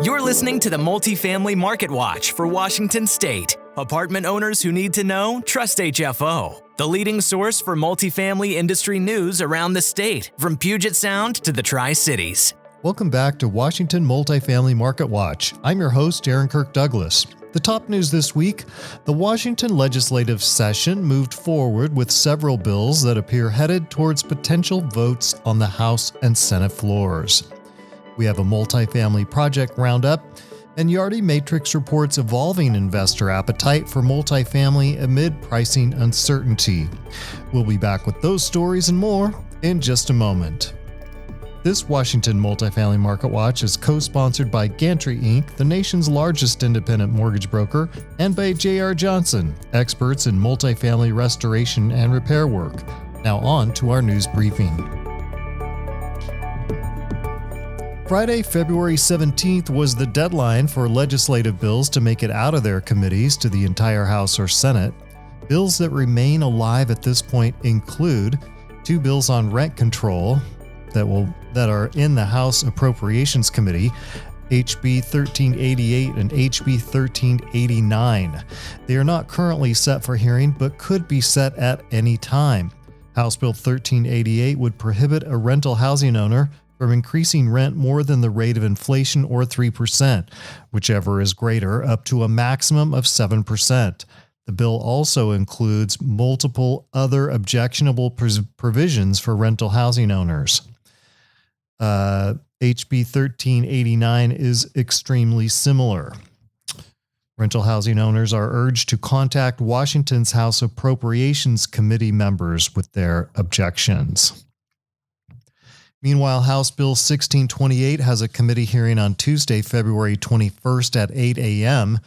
You're listening to the Multifamily Marketwatch for Washington State. Apartment owners who need to know, trust HFO. The leading source for multifamily industry news around the state, from Puget Sound to the Tri-Cities. Welcome back to Washington Multifamily Marketwatch. I'm your host, Aaron Kirk Douglas. The top news this week, the Washington legislative session moved forward with several bills that appear headed towards potential votes on the House and Senate floors. We have a multifamily project roundup, and Yardi Matrix reports evolving investor appetite for multifamily amid pricing uncertainty. We'll be back with those stories and more in just a moment. This Washington Multifamily Market Watch is co-sponsored by Gantry Inc., the nation's largest independent mortgage broker, and by J.R. Johnson, experts in multifamily restoration and repair work. Now on to our news briefing. Friday, February 17th was the deadline for legislative bills to make it out of their committees to the entire House or Senate. Bills that remain alive at this point include two bills on rent control that are in the House Appropriations Committee, HB 1388 and HB 1389. They are not currently set for hearing, but could be set at any time. House Bill 1388 would prohibit a rental housing owner from increasing rent more than the rate of inflation or 3%, whichever is greater, up to a maximum of 7%. The bill also includes multiple other objectionable provisions for rental housing owners. HB 1389 is extremely similar. Rental housing owners are urged to contact Washington's House Appropriations Committee members with their objections. Meanwhile, House Bill 1628 has a committee hearing on Tuesday, February 21st at 8 a.m.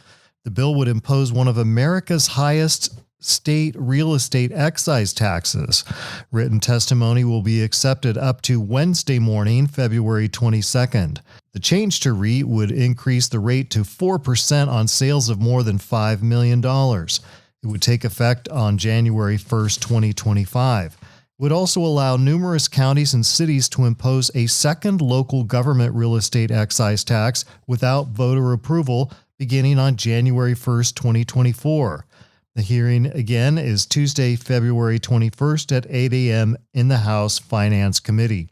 The bill would impose one of America's highest state real estate excise taxes. Written testimony will be accepted up to Wednesday morning, February 22nd. The change to REIT would increase the rate to 4% on sales of more than $5 million. It would take effect on January 1st, 2025. Would also allow numerous counties and cities to impose a second local government real estate excise tax without voter approval beginning on January 1st, 2024. The hearing again is Tuesday, February 21st at 8 a.m. in the House Finance Committee.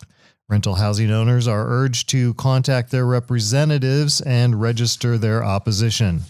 Rental housing owners are urged to contact their representatives and register their opposition.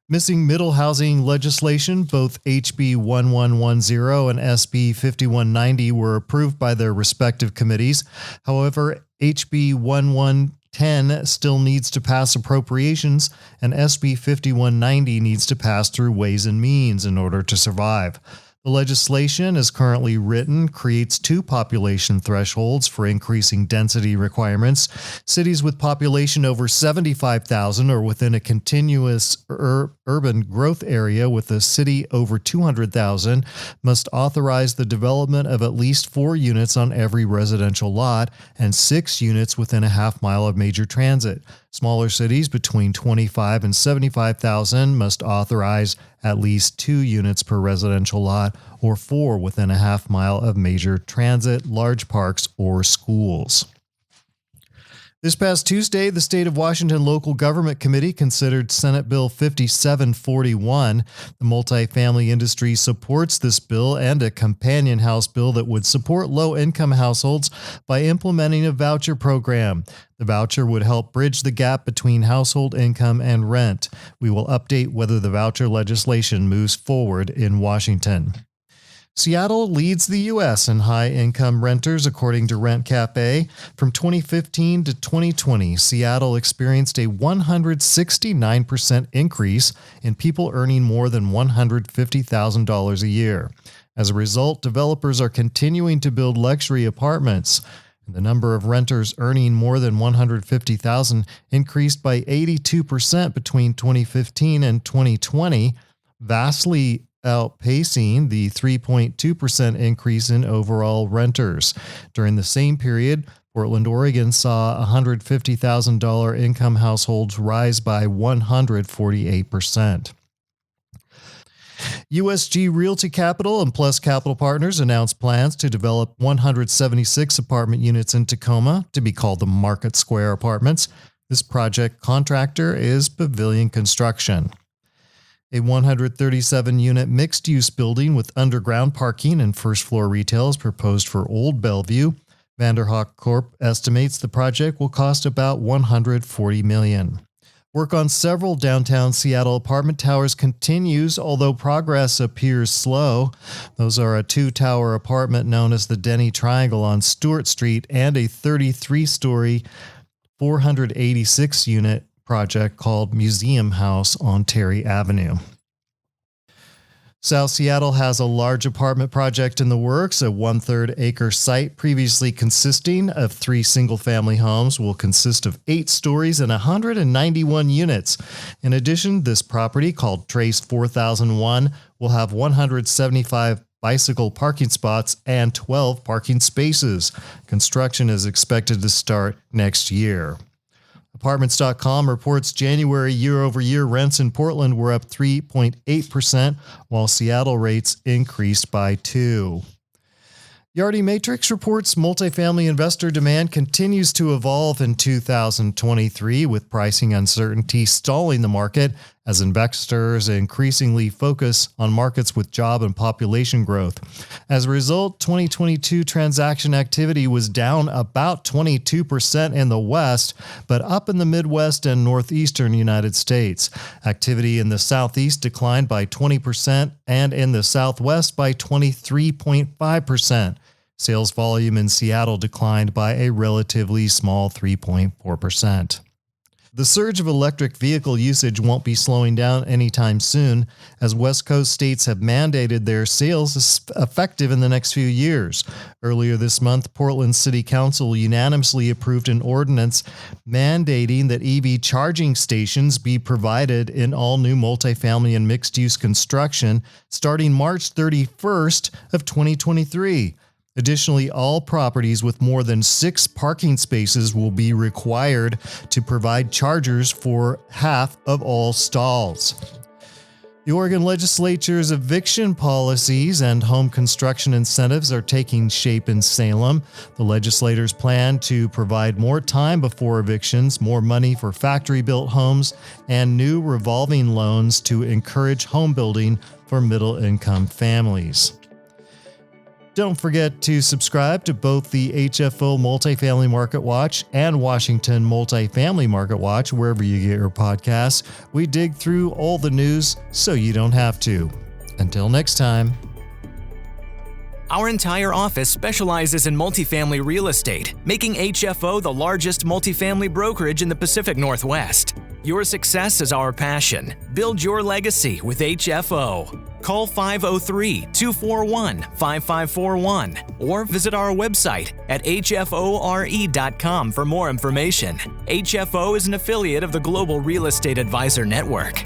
Missing middle housing legislation, both HB 1110 and SB 5190 were approved by their respective committees. However, HB 1110 still needs to pass appropriations, and SB 5190 needs to pass through Ways and Means in order to survive. The legislation, as currently written, creates two population thresholds for increasing density requirements. Cities with population over 75,000 or within a continuous urban growth area with a city over 200,000 must authorize the development of at least 4 units on every residential lot and 6 units within a half mile of major transit. Smaller cities between 25 and 75,000 must authorize at least 2 units per residential lot or 4 within a half mile of major transit, large parks, or schools. This past Tuesday, the State of Washington Local Government Committee considered Senate Bill 5741. The multifamily industry supports this bill and a companion House bill that would support low-income households by implementing a voucher program. The voucher would help bridge the gap between household income and rent. We will update whether the voucher legislation moves forward in Washington. Seattle leads the U.S. in high-income renters, according to Rent Cafe. From 2015 to 2020, Seattle experienced a 169% increase in people earning more than $150,000 a year. As a result, developers are continuing to build luxury apartments. The number of renters earning more than $150,000 increased by 82% between 2015 and 2020, vastly outpacing the 3.2% increase in overall renters. During the same period, Portland, Oregon saw $150,000 income households rise by 148%. USG Realty Capital and Plus Capital Partners announced plans to develop 176 apartment units in Tacoma to be called the Market Square Apartments. This project contractor is Pavilion Construction. A 137-unit mixed-use building with underground parking and first-floor retail is proposed for Old Bellevue. Vanderhoek Corp estimates the project will cost about $140 million. Work on several downtown Seattle apartment towers continues, although progress appears slow. Those are a 2-tower apartment known as the Denny Triangle on Stewart Street and a 33-story, 486-unit project called Museum House on Terry Avenue. South Seattle has a large apartment project in the works. A 1/3 acre site previously consisting of 3 single-family homes will consist of 8 stories and 191 units. In addition, this property, called Trace 4001, will have 175 bicycle parking spots and 12 parking spaces. Construction is expected to start next year. Apartments.com reports January year-over-year rents in Portland were up 3.8%, while Seattle rates increased by 2%. Yardi Matrix reports multifamily investor demand continues to evolve in 2023, with pricing uncertainty stalling the market as investors increasingly focus on markets with job and population growth. As a result, 2022 transaction activity was down about 22% in the West, but up in the Midwest and Northeastern United States. Activity in the Southeast declined by 20% and in the Southwest by 23.5%. Sales volume in Seattle declined by a relatively small 3.4%. The surge of electric vehicle usage won't be slowing down anytime soon, as West Coast states have mandated their sales effective in the next few years. Earlier this month, Portland City Council unanimously approved an ordinance mandating that EV charging stations be provided in all new multifamily and mixed-use construction starting March 31st of 2023. Additionally, all properties with more than 6 parking spaces will be required to provide chargers for half of all stalls. The Oregon legislature's eviction policies and home construction incentives are taking shape in Salem. The legislators plan to provide more time before evictions, more money for factory-built homes, and new revolving loans to encourage home building for middle-income families. Don't forget to subscribe to both the HFO Multifamily Market Watch and Washington Multifamily Market Watch, wherever you get your podcasts. We dig through all the news so you don't have to. Until next time. Our entire office specializes in multifamily real estate, making HFO the largest multifamily brokerage in the Pacific Northwest. Your success is our passion. Build your legacy with HFO. Call 503-241-5541 or visit our website at hfore.com for more information. HFO is an affiliate of the Global Real Estate Advisor Network.